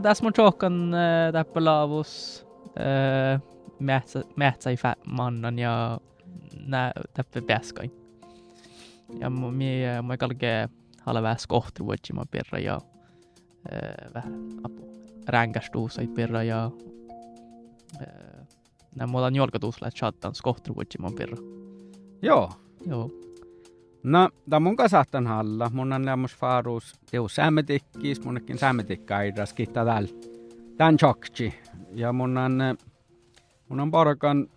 tässä mun tjohkan täppä laavus mähtsä mannan ja täppä pääskain. Ja mä kalkee halväs kohtuvuotsima pirra ja vähän ränkästuusai pirra ja mulla on jolkatuusla chattans kohtuvuotsima pirra. Joo. Joo. No, tämä mun kasahtan halla. Mun on lämmus faarus teus sämmetikkis, munnekin sämmetikkaidras kiittää tän chokchi. Ja mun on parakan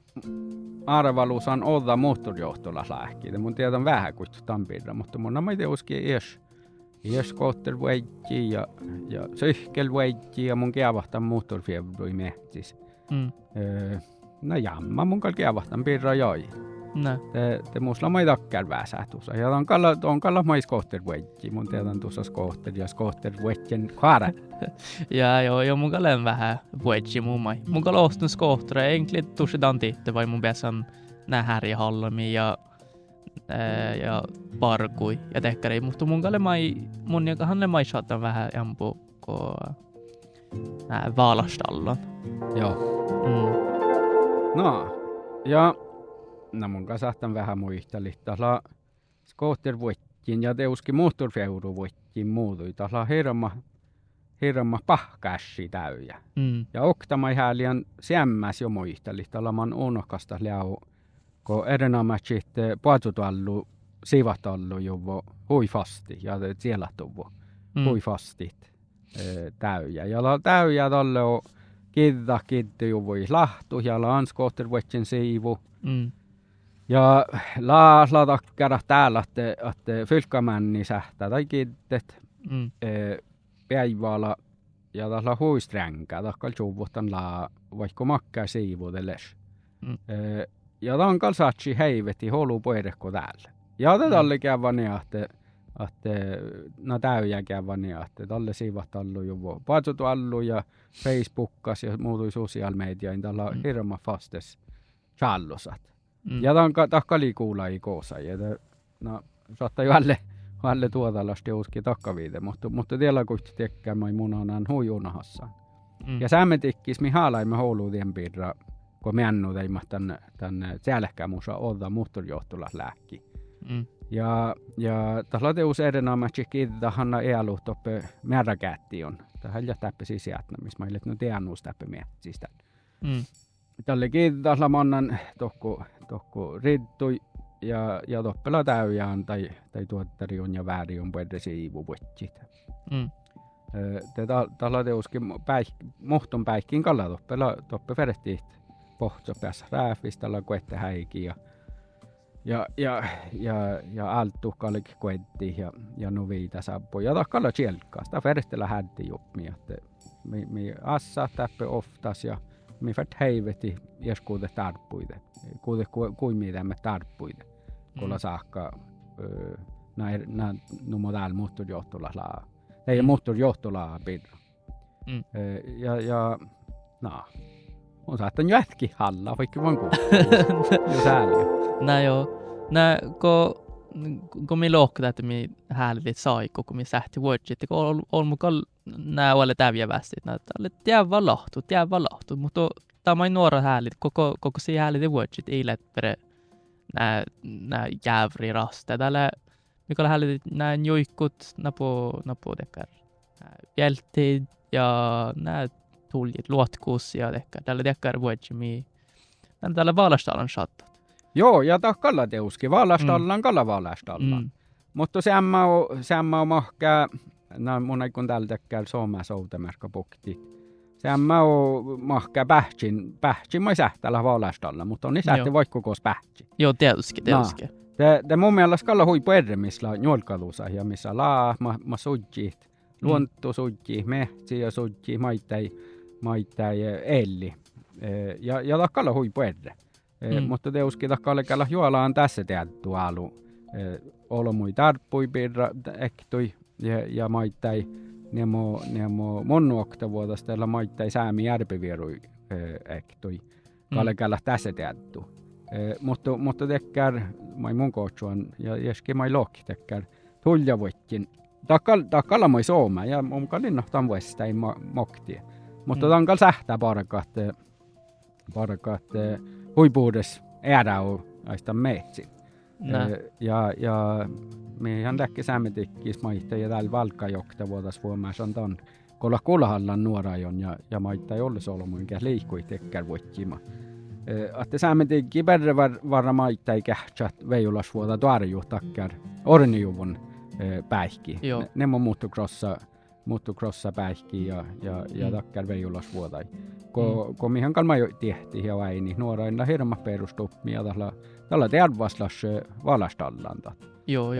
arvaluusan olla moottorjohtolla lähkiä. Mun tiedän vähän kuittu tampirra, mutta mun on teuskin ies kohtervuetti ja syhkelvuetti ja mun kiavahtan moottorfievdui mehtis. No jamma mun kall kiavahtan pirra joi. No. Te muusla mai takkar väsätusa. Ja on kalla mais kohtervuetti. Mun tiedän tuossa kohtervuettien kaara. Ja mun kallen vähän vuetti mun mai. Mun kalla ostun skohtra. Egentlig tusidan titte vai mun besan nää härjehallami ja parkui ja tehkäri. Mutta mun kalle mun jakahan mai saatan vähän jampu nää vaalastallan. Joo. No. Ja mun kasahtan vähän muisteli. Tällä skohtervuettiin ja teuskin moottorfeuruvuettiin muutui. Tällä herramma pahkässi täyjä. Ja oktamai häliän sämmäs jo muisteli. Tällä man unohkasta läu, kun erinomaisesti puhutuallu, sivatallu juvo hui fasti ja siellä tuvo hui fastit täyjä. Ja täyjä tälle on kiddi juvoi lahtu ja on skohtervuettiin siivu. Ja laasla takkara täällä, että fylkkamänni sähtää tai kiddet päivällä ja tällä huistränkä, takkal juvutan vaikka makkaa siivuudelles. Ja tankal saatsi heiveti holu poedekko täällä. Ja tälle kävän niin, että täyjä kävän niin, että tälle siivat allu juvo. Patsut allu ja Facebookas ja muutui social mediain tällä hirma fastes challusat. Ja takkali kuulai koosa. No, saattaa jo alle tuotalasti uski takkaviite, mutta tiellä kuitenkin tekkään mai munanan huijunahassa. Ja sämmetikkis mi haalaimme houluutien piirra, kun me annu teimme tänne sielläkäämuussa olla moottorjohtolla lääkki. Ja tällä teus erinomaisesti kiitähanna ealuhtoppe määräkätti on. Tähän jättäppä sisäätnä, missä meille nyt eannuus täppä miettistä. Tälle kiitällä mannan tokku riittui ja toppela täyjään tai tuottari on ja väärin on puhuta siivuvuotsit. Tällä teuskin mohton päikkiin kalla toppe verehtiit pohtso päässä rääfistä tällä koette häikin ja alttu kallik koetti ja nuviita saapui ja takkalla sielkkaa. Sitä verehtelä häddi juppi, että mi assa täppä oftas ja mi färt heiveti jos kuude tarppuide. Kuin mitä me tarppuide. Kulla saakka numo täällä moottorjohtolaa. Ei moottorjohtolaa pidä. Ja on saattanut jätki halla, vaikka vaan No joo. Kun me lohkata, että me häällit saiko, kun me sähti vuodsit, kun on mukaan nää ole täviä västit. Tämä tiedä lahtu, mutta tämä on nuora häällit, koko se häällit vuodsit ei lähtee nää jävri raste. Täällä mikä häällit nää juikkut, napo tekär jältid ja nää tuljit luotkuus ja tekär. Täällä tekär vuodsit, täällä vaalastalan sattat. Joo, ja takkalla teuski. Valastallan kalla valastallan. Mutta sehän on mahkää, mun aikon täällä tekää Suomea soutemerkka pukti. Sehän on mahkää pähtsin mai sähtäällä valastalla, mutta on niin sähti vaikka koos pähtsi. Joo, teuski. Te mun mielestä kalla huipu eri, missä juolkaluusa ja missä ma sujjit, luonto sujji, mehti ja sujji, maittai elli. Ja takkalla huipu eri. Mutta teuski takkalla juolaan tässä teattu alu. Olomui tarppui pirra ektui ja maittai nemo monnuokta vuodasta maittai säämi järpivierui ektui. Kalekalla tässä teattu. Mutta tekkär mai mun kohtsuan ja jeski mai lokki tekkär tuljavoittin takkalla moi Suomea ja mun kallinnahtan vuesta ei moktia. Mutta tankal sähtää parakat huipuudes ääräu aista meetsi. Ja meidän läkki sämmetikkis maita ja täällä valkkajokta vuotas vuomassa on ton kullahallan nuorajon ja maita ei ollut solmuinkin liikkui tekkär vuottima. Että sämmetikki perre varra maita ei kähtsät veijulas vuota tuarju takkar ornijuvun päihki. Ne muuttu krossa päihki ja takkar veijulas vuotai. Kun mihän kalma jo tehti ja väini nuorailla hirma perustupmi ja tällä teadvaslas valastallantat. Joo.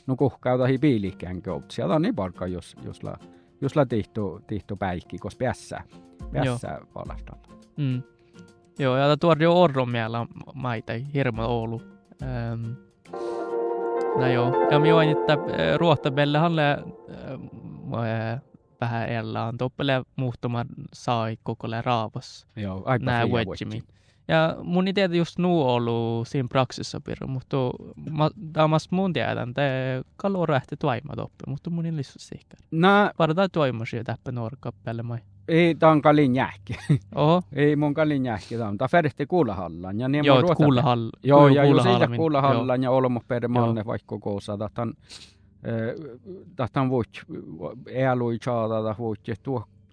Nukuhkaada hi piilikään koutsi. Ja tämä on niin parka, jos la tihtu päihki, koska päässä valastalla. Joo, ja tuoda jo orromiellä maita hirma Oulu. No joo, ja minä vain, että ruohtabelle halle vähän ellaan toppele muuttumaan sai koko raavas. Joo, aipa fria. Ja mun ei tiedä just nuu ollut siinä praksissa pirro, mutta taas mun tiedän, että kallo rähti tuima toppi, mutta mun ei lissu siikään. Varataan tuimaisia täppä nuorkappelle mai. Ei, tää on kalin jähki. Oho. Ei mun kalin jähki, tää on ferhti kuulahallan. Joo, kuulahallan. Joo, ja jos ei kuulahallan ja olemme per manne vaikka koossa, tahtan vuot eälui chaadata vuot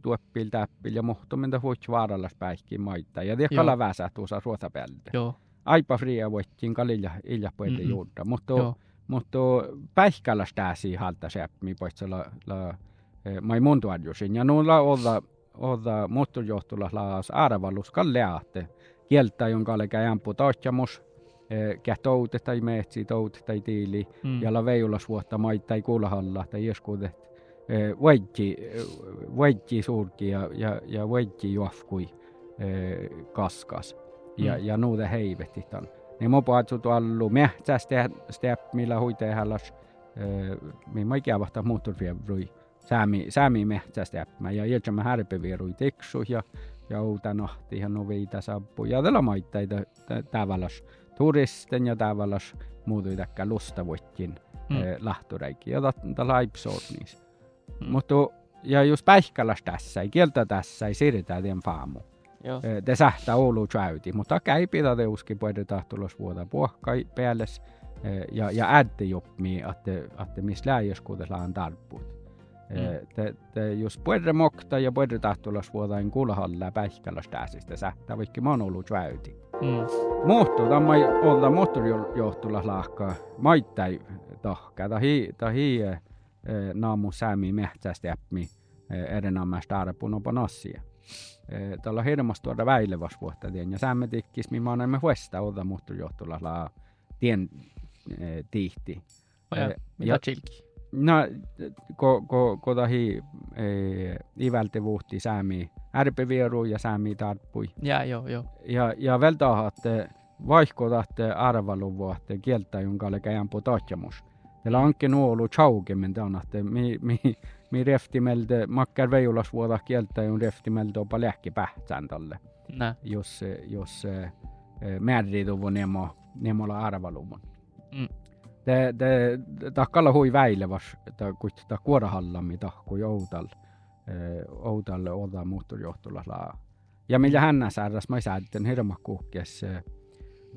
tuoppil täppil ja muhtumenta vuot vaarallas päihkiin maita. Ja tiedä kalla väsä tuossa ruotapältä. Joo. Aipa fria vuottiin kalilla ilja puolta juurta. Mutta päihkälläs tääsi halta säpmi poitsella mai mun tuodjusin. Ja nuilla olla muuttujohtulla laas arvallus kalleaatte. Kieltä, jonka alle käjämpu taatjamus. Kähtoutet tai meetsi, toutet tai tiili. Ja la veijulas vuotta maita tai kuulahalla tai jeskuudet. Veitji suurki ja veitji juofkui kaskas. Ja nuuta heivettitan. Ne mopaatsu tuollu mähtsästä millä huitehällas. Me ei vahtaa muutturvievruja. Säämi mähtsästä ja iltsämä härpevirui teksu ja uuta nahti ja noviita sappu. Ja tällä maita tavallas turisten ja tavallas muutuitakka lustavuttiin lahtureikin. Ja tällä aipsoot niissä. Mutta ja just päihkäläs tässä, ei kieltä tässä, ei siirretään tien faamu. Te sähtää Oulu tjäyti, mutta käy pitää teuski puhuta tahtulos vuoda puhkai päälles ja ädti juppii, että missä läjäskuudella on tarppuut. Te just puhuta mokta ja puhuta tahtulos vuoda en kuulahalla ja päihkäläs täsistä sähtää, vaikka mä oon Oulu tjäyti. Muuttuu, tämä ei olla moottorijohtulas lahkaa maittai tahkaa, tahi naamu säämi mähtsästä jäpmi erinomaista arpun opan asia. Tällä hirmasta tuoda väilevas vuotta tien ja säämme tikkis, mi maanemme huesta olla moottorijohtulas tien tihti. Mitä chilki? No, ko tahi ivälti vuhti säämi ärpevieru ja säämi tarppui. Joo. Ja välttämättä vaihkotatte arvaluvuotte kieltä, jonka oli käjämpu taatjamus. Tällä onkin ollut chaukemmin on, että mi reftimeltä makkar veijulas vuoda kieltä, jon reftimeltä opa lähki pähtsään tälle. Jos määrituvun nemolla arvaluvun. Takkalla hui väilevas, että kuorahallami tahkui outalle oda muuttojohtulasla. Ja millä hännä säädäs, mä säädän hirma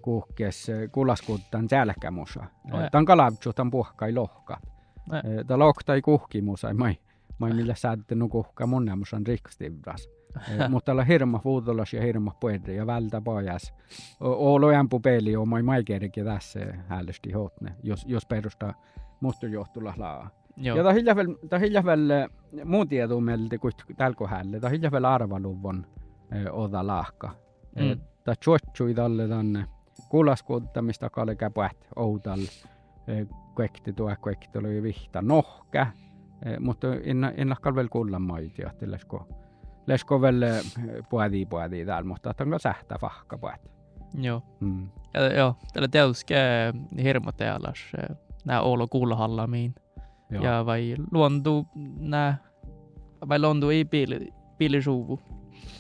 kuhkes kulaskuuttan jälkämusa. Tämän kalavtsuutan puhkai lohka. Tämä lohka ei kuhkimusa, mai millä säädän kuhkaa monnemusan rikstivras. Mutta tällä hirma vuutolas ja hirma puedre ja vältä pajas. Oolo jämpu peli on mai maikerikin tässä häälesti hotne, jos perustaa muuttojohtulasla. Ja tämä hiljavel muun tietumelti kuin tälkohälle, tämä hiljavel arvaluvun oda lahka. Tämä tjotsui tälle tänne kulaskuuttamista kallikä päät outal kuekti oli vihta nohkä, mutta en lahkal vielä kullan maitia, että lesko vielä puhdi täällä, mutta tämä on sähtä vahka päät. Joo. Joo, tällä tietysti hirmotealas nämä Oulu kuulahallamiin. Ja vai luontu ei piilisuuvu.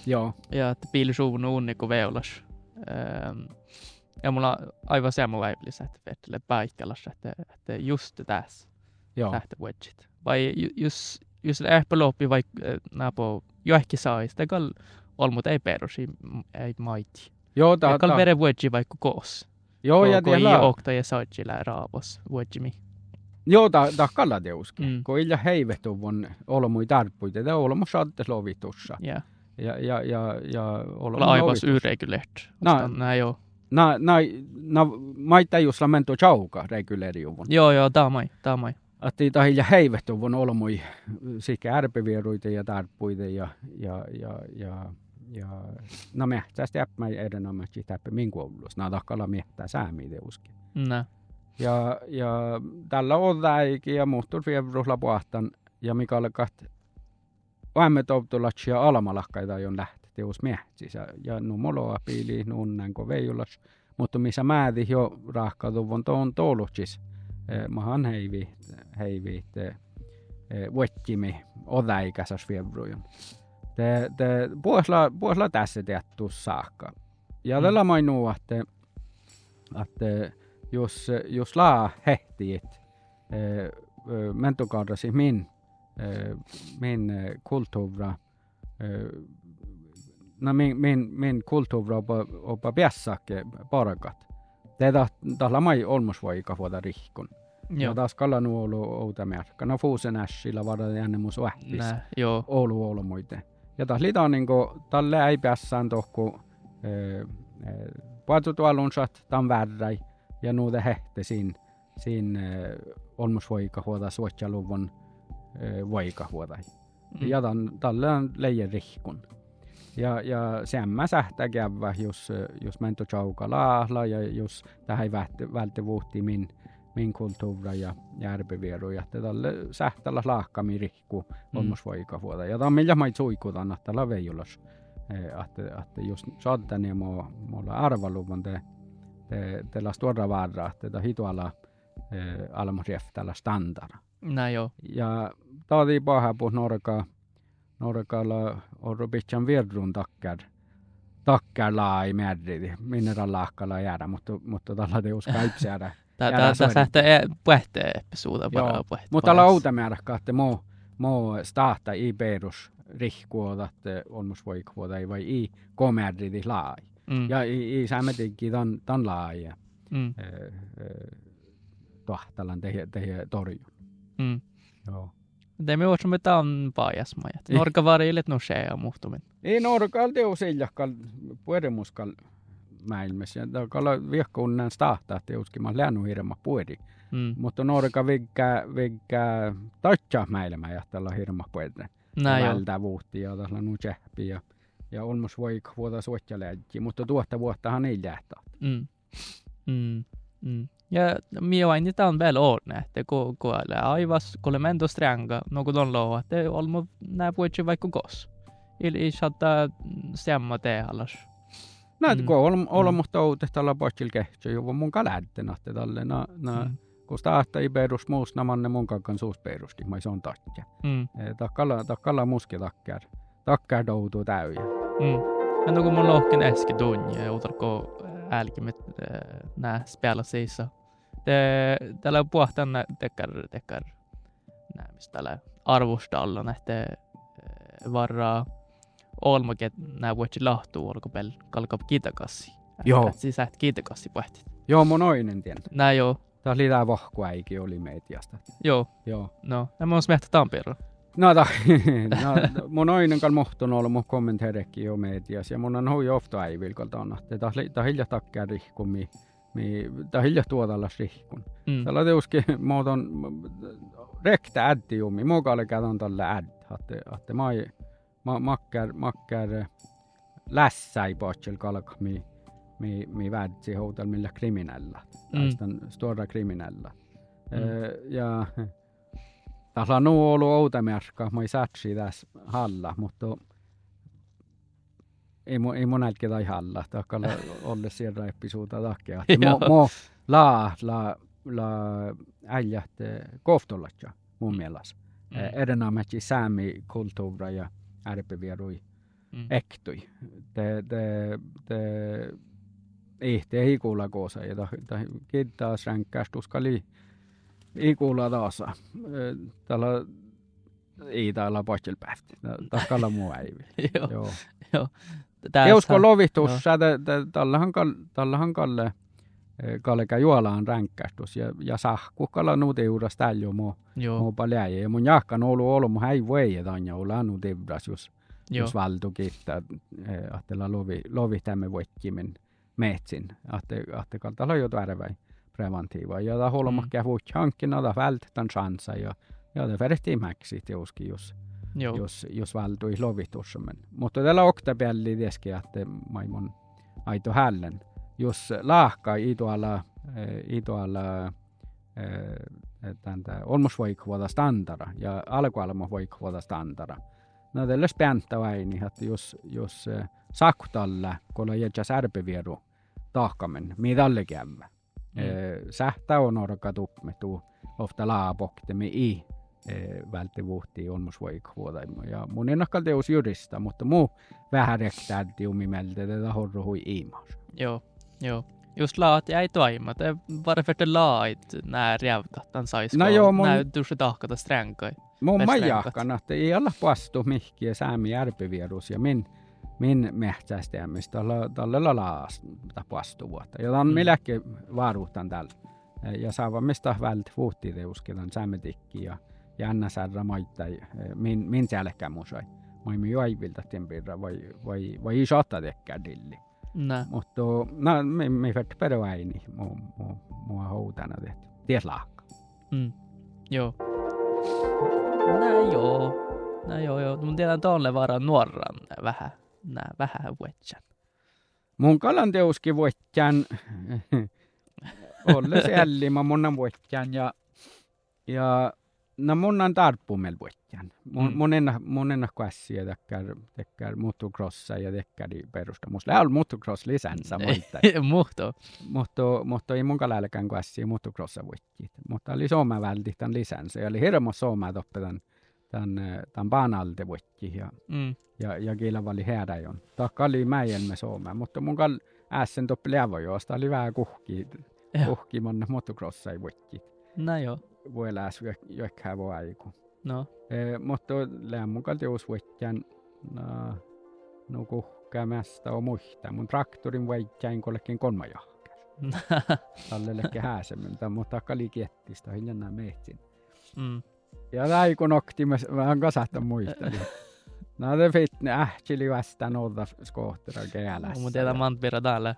Joo. Ja että piilisuuvun on unnikko veulas. Ja mulla aivan semmo väiplissä, että vettele päikkälässä, että just tässä. sähtövuodjit. Vai jos ähpäloppi vaikka napo johonkin saisi, te kall olmut ei perusi, ei maiti. Joo, Ja kall vere vuodji vaikka koos. Joo, ja tiedä. Ko okta ja saatjilla raavos vuodjimi. Joo, ta kalla teuski. Ko illa heivetuvon olmui tarppuita, te olmu saattes lovitussa. Ja olmu aivas yrekylet. Nää joo. Maita just lamento chauka reguleriuvon. Joo, taamai. Atti tahilla heivetuvon olmui sikä ärpivieruita ja tarppuita ja no mehtästi äpmäi erinomaisesti täppä min koulussa. Nää takkalla miehtää säämiä teuski. Nää. Ja tällä on väikin ja muuttuu fievrusla puhtan ja mikallekat oemme touttulatsia alamalakkaita on lähti teus miehtsis ja numoloa piili nunnenko veijulas mutta missä määti jo rahkautuvon tuon toulutsis mahan heivit vuottimi odäikäsas fievrujon. Te puosla tässä teattu saakka. Ja tällä mainuu, että jos laa hehtiit mentokaudasi min kulttuura min kulttuura oppa piässäkke parakat. Tällä mai olmus voi vuoda rihkun. Ja taas kalla nuolu outa merkka. No fuusen ässillä vada jänne mus vähtis. Oulu muite. Ja taas liitaa niinku tälle ei piässään tohku puhutualunsat tämän värräi. Ja nuude hehte siinä olmus voika huoda suotjaluvun voika huoda. Ja tälle on leijän rihkun. Ja semmä sähtää kävä, jos mento chauka laahla ja jos tähän vältti vuhti min kulttuura ja järpivieru. Ja tälle sähtällä laahkami rihku olmus voika huoda. Ja tämä millä mait suikutan, että tällä veijulas. Että jos saadaan ja mulla arvaluvun tällä tuoda varraa, että tämä hitualla almusjäftällä standard. Näin joo. Ja taadi pahapu Norkalla on rupitsan virrun takkar laai määräti, mineraalahkalla jäädä, mutta tällä teus kaipsäädä. Tämä sähtää pähtee episooda para pähtee. Mutta tällä outa määräkkä, että mo starta i perus rihkuota, että olmus voikuota ei vai i komääräti laai. Ja i säämetikin tämän laai ja tohtalan tehdä torjun. Joo. Teemme ootsumme tämän paajasmajat. Norka variilet no shea muhtumin. Ei norkal teus iljakkal puedemuskal maailmassa. Ja kalla viekkuunnen stahtaa teuskin läännu hirma puedi. Mutta norka vigkä tatsa maailmaa ja tällä hirma puedi. Vältä vuhti ja tällä nu tsehpi ja olmus voi vuota suotjaläjki. Mutta tuotta vuottahan ei lähtää. Ja mie niitä on vielä ordne, että kun aivas, kun mento stränga, kun on loa, että olmo nää puhutsi vaikka kos. Ili saattaa semma tehallas. Näet, kun olmo toutet tällä pohjil kehtsä, juvo mun kalätten, että tälle, kun stahta i perus muus namanne mun kankan suus peruski, mai se on tatja. Takkalla muski takkar doutuu täyjä. Ja kun mun lohken äsken tunnia, ja utarko älkimet nää spela seissa. Tällä puhtaan tekkar mistä tällä arvostalla nähtä varraa olmaket nää vuotsi lahtuu olkopel kalkap kiitakassi. Joo. Siis kiitakassi pohtit. Joo, mun oinen tien. Nää joo. Tää liitää vohkuäikin oli mediasta. Joo. No, nämä on smehtä Tampero. No, mun oinen kal mohtun olla mun kommenteerekin jo medias ja mun on hui ofta ei vilkalta on, että tää hilja takkää rihkun tää hilja tuotallas rihkun. Tällä teuskin muuton rektä äddiumi, mukalle käydään tällä että makkär lässäi pohjel kalk mi vädsi hotel millä kriminella. Tästä stora kriminella. Ja tässä on ollut outa merkka, mä ei satsi tässä halla, mutta ei mun älkeen tai halla. Tämä on ollut siellä episoda takia. Mä äijät kohtollatja mun mielestä. Erinomaisesti säämi kulttuura ja ärpivierui ektui. Te ei kuulla koosa. Ja kiittää sränkkästuskali Ei kuulla taas. Tällä ei täällä poistelpähti. Takkalla muu äivi. Joo. Eusko lovitus, tällahan kalle juolaan ränkkästus ja sahku kalla nuuti juudas täällä jo muu paljon. Ja mun jahkan ollut mun häi voi tanja olla nuuti juudas jos valtu kiittää, että lovi tämme voittimen metsin. Että kaltalla jo värväin preventiiva. Ja tämä holmakkia vuotta hankkina, tämä vältetään chansa ja det verrettiin mäksi teuskin, jos valtui lovitus. Mutta tällä oktapelli tietysti, että maailman aito hällen. Jos laahkaa i tuolla olmusvoikvuota standara ja alkualmusvoikvuota standara. No tällä späntä vaini, että jos sakkutalla, kun on jätsä särpivieru tahkamen, mitä alle käymä. Sähtää on orkatupmetu ofta laapoktemme i välttävuhtii olmusvoikvuota. Ja mun ennakkaan teus jurista, mutta muu vähän rektää tiumimeltä tätä horruhui iimaus. Joo. Just laat jäi toima. Det var för att laat när rävkattan sais. No joo, när du ska tahkata stränkai. Mun majahkan, että ei olla pastu mihkiä säämi järpivierus ja min mehtsästämistä tällä laasta pastu vuotta. Ja on milläkin vaaruutan tällä. Ja saava mistä vält vuhtiteusketan säämetikki ja anna särra maittai min sälkään musai. Maimme joivilta tempirra vai ei saattaa tekkää dilli. Mutta me färt peräväini mua houtana tehty. Ties laakka. Joo. Joo. Mun tiedän tolle varan nuoran vähän vuotjan. Mun kalan teuskin vuotjan olle sellimä munnan vuotjan ja munnan tarppumel vuotjan. Mun enna kassia tekkär motocrossa ja tekkääri perusta. Musta on motocross lisänsä moittain. Mutta ei mun kalälläkään kassia motocrossa vuotjit. Mutta oli sooma välti tämän lisänsä. Ja oli hirmo sooma toppe tämän baanalte vuotji ja kiillä vali häräjon. Takka oli mäijälmä sooma, mutta mun kal ässen toppe lävojoista oli vähän kuhki manna motocrossa ei vuotjit. No joo. Voi läs joikkää voi aiku. No. Mutta lämmukal teusvuotjan kuhkämästä on muista. Mun traktorin vuotjain kollekin kolmajahkas. Tallellekin hääsemmältä, mutta akka liikiettistä hinnan nää mehtsin. Ja läikun nokti vähän kasahtan muista. No det fitne ähtili vastaan odda skohtera käälässä. Mun tiedä mantpira täällä.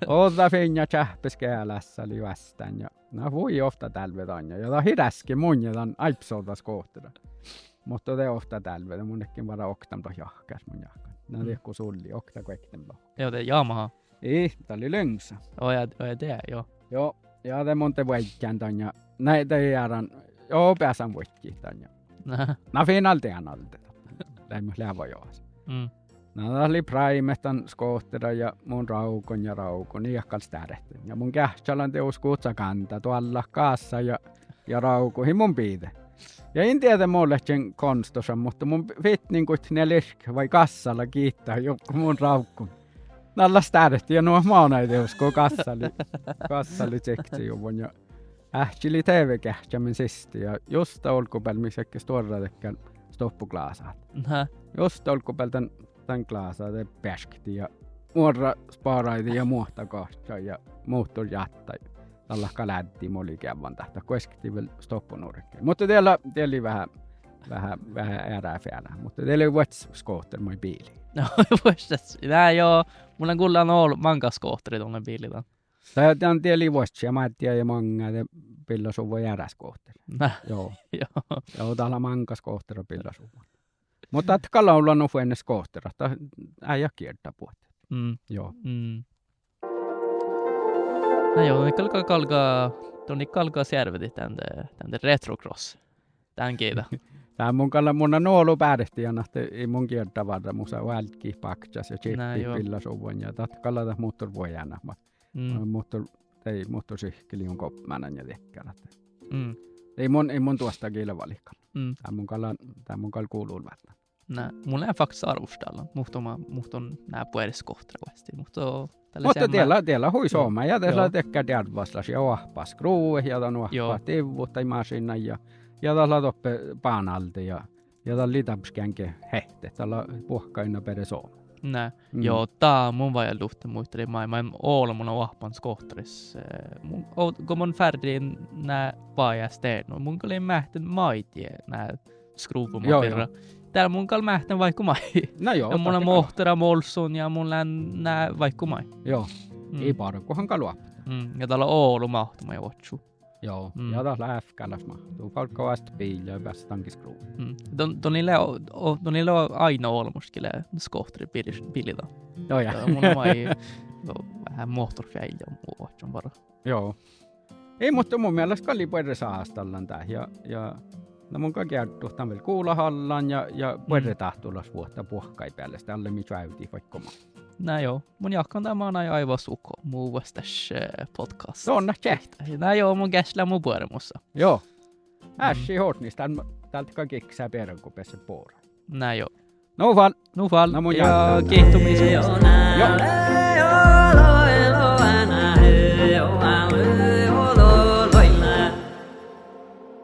Odda finja tjähpes käälässä oli vastaan. Ja no voi ofta tälvedän. Ja ta hidäski mun ja tan aipsolta skohtera. Mutta te ofta tälvedän. Munnekin vara oktamta jahkas mun jahkan. No tehku sulli okta kuektemta. Joo, te Yamaha. Ei, tää oli löngsä. Oja te, joo. Joo, ja te monte vuotkään tan ja näitä jäädän. Joo, pääsän vuotkii tan ja. No finaltean alta. Lämmös lävojoas. No oli praimetan skohtera ja mun raukon niin jakkals tähdehtin. Ja mun kähtsalan teus kutsakanta tuolla kaassa ja raukuhin mun piite. Ja en tiedä mollekin konstossa, mutta mun vitnin kuin ne lirk vai kassalla kiittää joku mun raukun. Nallas tähdehti ja nuo maanai teus, kun kassali tsekti juvun ja ähtsili TV-kähtsämin sisti. Ja just olkupäällä, missä äkki tuoda tekkään stoppuklaasaat. Just olkupäällä tämän klaasaat pääskti ja muodra spaaraiti ja muuta kohtaa ja muuttur jättä. Tällä lähti moli kävän tähtä, kueskiti vielä stoppunurkkeen. Mutta teillä oli vähän äärää fjärä, mutta teillä oli vuotskohter moi biili. No, vuostas. Nää joo, mulla on kyllä ollut mankaskohteri tuonne biilillä. Tämä tieli vuostia, mä en tiedä mange, että pillasuva järjäskohteri. Joo. Joo, täällä mankaskohteri pillasuva. Mutta että kalla on ollut ennen skohtera, että äijä kiertää puolta. Joo. No joo, tuonne kalkaa särveti tänne retrocross. Tän kiitä. Tämä mun on ollut päädehtiä, että ei mun kiertää varra, musa välkki pakjas ja chippi pillasuvan ja kallata moottorvuojana. Moottorsihkeli on kopmanan ja tekkään. Ei mun tuosta kilvalikalla. Tämä mun kall kuuluu välttämättä. Mulla on faktiskt arvostalla. Muhton nää puedes kohtaravasti. Mutta Mutta tiellä hui Suomea. Ja teillä tekee tiedvaslas ja ohpaa skruuhi ja tämän ohpaa tivut tai masina ja tällä toppe paanalti ja tällä litapskänke hehte. Tällä puhkaina pere Suomea. Nää. Joo, tää on mun vajan luhti muisteli. Mä oon mun ohpan skohtris. Kun mun färdiin nää vaajasteen, mun oli mähtän maitie nää skruuvumotirra. Täällä mun kall mähtän vaikkumai. No joo. Ja mulla on mohtera molsun ja mulla on nää vaikkumai. Joo. Ei parkohan kalua. Ja täällä on Oulu mahtuma ja otsu. Joo. Ja täällä F-kallas mahtuu. Falkka vasta piilä ja päästä tankiskruun. Niillä on aina olmuskille skohtri pilita. Joo ja. Mulla on vähän moottorfjäil ja muu otsun varo. Joo. Ei, mutta mun mielestä kalli puhuta saastallan tää. Ja no mun kertoo tämän kuulahallan ja puhuta tahtulas vuotta puhkai päälle. Sitä alle mitä äytiin vaikka maa. Nää joo. Mun jakkan tämä on aivan suko. Muu vastas podcast. Se on nähtä. Nää joo, mun käsillä mun puolemussa. Joo. Ässi hotnista täältä kaikkeksää perän, kun pesä puolella. Nää joo. Nufal. Ja kiihtumisia. Joo.